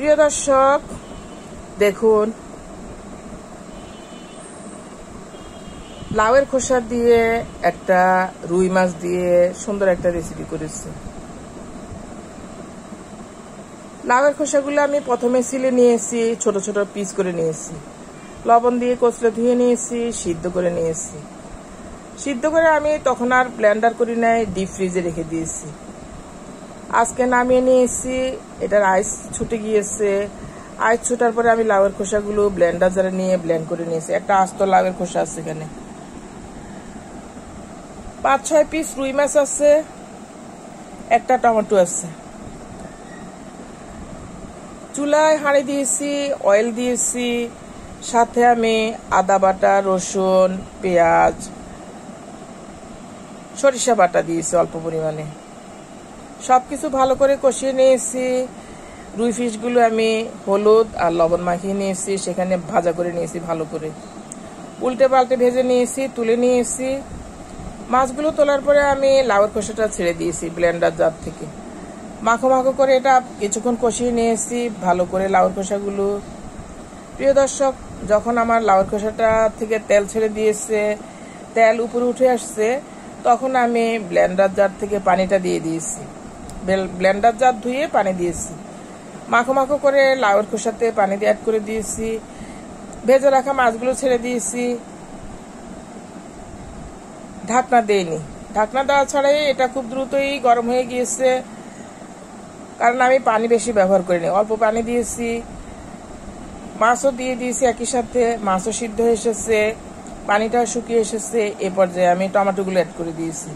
প্রিয় দর্শক, দেখুন লাউয়ের খোসা দিয়ে একটা রুই মাছ দিয়ে সুন্দর একটা রেসিপি করেছি। লাউয়ের খোসাগুলো আমি প্রথমে ছিলে নিয়েছি, ছোট ছোট পিস করে নিয়েছি, লবণ দিয়ে কচলে ধুয়ে নিয়েছি, সিদ্ধ করে নিয়েছি। সিদ্ধ করে আমি তখন আর ব্লেন্ডার করি নাই, ডিপ ফ্রিজে রেখে দিয়েছি। আজকে নামিয়ে নিয়েছি, এটার আইস ছুটে গিয়েছে। আইস ছুটার পরে আমি লাউয়ের খোসাগুলো ব্লেন্ডার জারে নিয়ে ব্লেন্ড করে নিয়েছি। একটা আস্ত লাউয়ের খোসা আছে, এখানে 5-6 পিস রুই মাছ আছে, একটা টমেটো আছে। চুলায় হাঁড়ি দিয়েছি, অয়েল দিয়েছি, সাথে আমি আদা বাটা, রসুন, পেঁয়াজ, সরিষা বাটা দিয়েছি অল্প পরিমাণে। সবকিছু ভালো করে কষিয়ে নিয়েছি। রুই ফিশগুলো আমি হলুদ আর লবণ মাখিয়ে নিয়েছি, সেখানে ভাজা করে নিয়েছি ভালো করে। উল্টে পাল্টে ভেজে নিয়েছি, তুলে নিয়েছি। মাছগুলো তোলার পরে আমি লাউয়ের খোসাটা ছেড়ে দিয়েছি ব্লেন্ডার জার থেকে। মাখো মাখো করে এটা কিছুক্ষণ কষিয়ে নিয়েছি ভালো করে লাউয়ের খোসাগুলো। প্রিয় দর্শক, যখন আমার লাউয়ের খোসাটা থেকে তেল ছেড়ে দিয়েছে, তেল উপরে উঠে আসছে, তখন আমি ব্লেন্ডার জার থেকে পানিটা দিয়ে দিয়েছি। ব্লেন্ডার জার ধুয়ে পানি দিয়েছি। মাখো মাখো করে লাউয়ের খোসাতে পানি দিয়ে অ্যাড করে দিয়েছি। ভেজে রাখা মাছগুলো ছেড়ে দিয়েছি। ঢাকনা দেইনি, ঢাকনা দেওয়া ছাড়াই এটা খুব দ্রুতই গরম হয়ে গিয়েছে, কারণ আমি পানি বেশি ব্যবহার করিনি, অল্প পানি দিয়েছি। মাছও দিয়ে দিয়েছি একই সাথে, মাছও সিদ্ধ হয়ে এসেছে, পানিটাও শুকিয়ে এসেছে। এ পর্যায়ে আমি টমেটোগুলো অ্যাড করে দিয়েছি।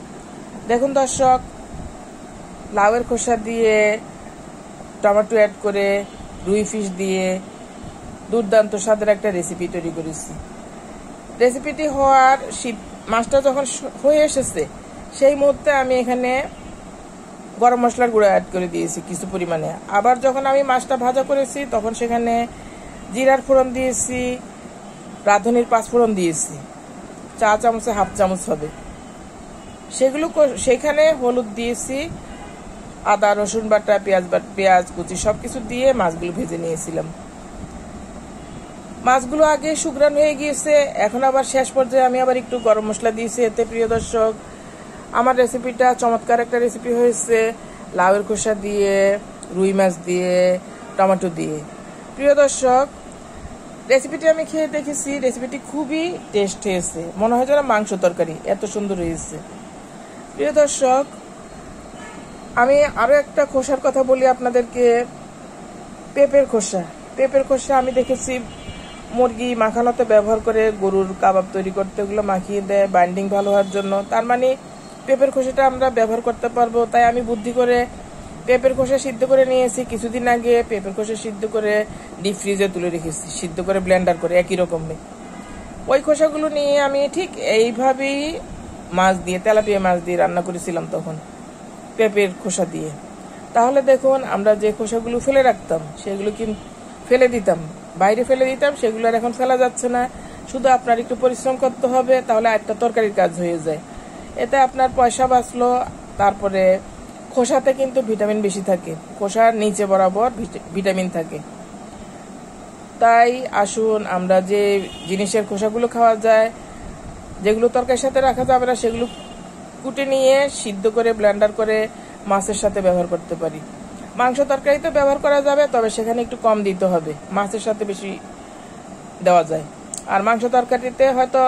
দেখুন দর্শক, লাউয়ের খোসা দিয়ে টমেটো অ্যাড করে রুই ফিশ দিয়ে দুর্দান্ত স্বাদের একটা রেসিপি তৈরি করেছি। রেসিপিটি হওয়ার মাছটা যখন হয়ে এসেছে, সেই মুহূর্তে আমি এখানে গরম মশলার গুঁড়ো অ্যাড করে দিয়েছি কিছু পরিমাণে। আবার যখন আমি মাছটা ভাজা করেছি, তখন সেখানে জিরার ফোড়ন দিয়েছি, রাঁধুনির 5 ফোড়ন দিয়েছি, চা চামচে 1/2 চামচ হবে। সেখানে হলুদ দিয়েছি, আদা রসুন বাটা, পেঁয়াজ কুচি সবকিছু দিয়ে মাছগুলো ভেজে নিয়েছিলাম। মাছগুলো আগে সুগ্রান হয়ে গিয়েছে, এখন আবার শেষ পর্যায়ে আমি আবার একটু গরম মশলা দিয়েছি। এতে প্রিয় দর্শক, আমার রেসিপিটা চমৎকার একটা রেসিপি হয়েছে, লাউয়ের খোসা দিয়ে, রুই মাছ দিয়ে, টমেটো দিয়ে। প্রিয় দর্শক, রেসিপিটি আমি খেয়ে দেখেছি, রেসিপিটি খুবই টেস্ট হয়েছে, মনে হয় যেন মাংস তরকারি, এত সুন্দর হয়েছে। প্রিয় দর্শক, আমি আরো একটা খোসার কথা বলি আপনাদেরকে। পেঁপের খোসা আমি দেখেছি মুরগি মাখানোতে ব্যবহার করে, গরুর কাবাব তৈরি করতে ওগুলো মাখিয়ে দেয় বাইন্ডিং ভালো হওয়ার জন্য। তার মানে পেঁপের খোসাটা আমরা ব্যবহার করতে পারবো। তাই আমি বুদ্ধি করে পেঁপের খোসা সিদ্ধ করে নিয়েছি। কিছুদিন আগে পেঁপের খোসা সিদ্ধ করে ডিপ ফ্রিজে তুলে রেখেছি, সিদ্ধ করে ব্লেন্ডার করে একই রকমই। ওই খোসাগুলো নিয়ে আমি ঠিক এইভাবেই মাছ দিয়ে, তেলাপিয়া মাছ দিয়ে রান্না করেছিলাম তখন, পেঁপের খোসা দিয়ে। তাহলে দেখুন, আমরা যে খোসাগুলো ফেলে রাখতাম, সেগুলো কিন্তু ফেলে দিতাম, বাইরে ফেলে দিতাম, সেগুলো আর এখন ফেলা যাচ্ছে না। শুধু আপনার একটু পরিশ্রম করতে হবে, তাহলে একটা তরকারির কাজ হয়ে যায়। এতে আপনার পয়সা বাঁচলো। তারপরে খোসাতে কিন্তু ভিটামিন বেশি থাকে, খোসার নিচে বরাবর ভিটামিন থাকে। তাই আসুন, আমরা যে জিনিসের খোসাগুলো খাওয়া যায়, যেগুলো তরকারির সাথে রাখা যাবে না, সেগুলো কুটে নিয়ে সিদ্ধ করে ব্লেন্ডার করে মাছের সাথে ব্যবহার করতে পারি। মাংস তরকারিতে ব্যবহার করা যাবে, তবে সেখানে একটু কম দিতে হবে, মাছের সাথে বেশি দেওয়া যায়। আর মাংস তরকারিতে হয়তো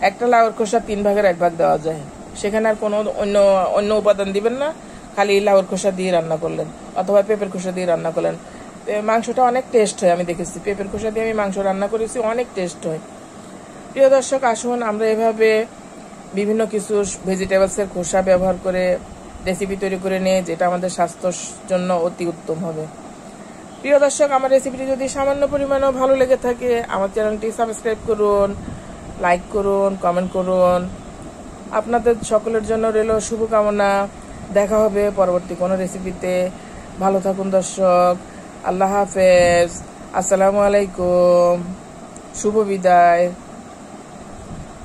একটা লাউয়ের খোসা 3 ভাগের 1 ভাগ দেওয়া যায়, সেখানে আর কোনো অন্য উপাদান দিবেন না, খালি লাউয়ের খোসা দিয়ে রান্না করলেন অথবা পেঁপের খোসা দিয়ে রান্না করলেন। মাংসটা অনেক টেস্ট হয়, আমি দেখেছি পেঁপের খোসা দিয়ে আমি মাংস রান্না করেছি, অনেক টেস্ট হয়। প্রিয় দর্শক, আসুন আমরা এভাবে বিভিন্ন কিছু ভেজিটেবলসের খোসা ব্যবহার করে রেসিপি তৈরি করে নিয়ে, যেটা আমাদের স্বাস্থ্যের জন্য অতি উত্তম হবে। প্রিয় দর্শক, আমার রেসিপিটি যদি সামান্য পরিমাণেও ভালো লেগে থাকে, আমার চ্যানেলটি সাবস্ক্রাইব করুন, লাইক করুন, কমেন্ট করুন। আপনাদের সকলের জন্য রইল শুভকামনা। দেখা হবে পরবর্তী কোনো রেসিপিতে। ভালো থাকুন দর্শক। আল্লাহ হাফেজ। আসসালামু আলাইকুম। শুভ বিদায়।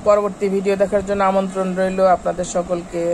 পরবর্তী ভিডিও দেখার জন্য আমন্ত্রণ রইল আপনাদের সকলকে।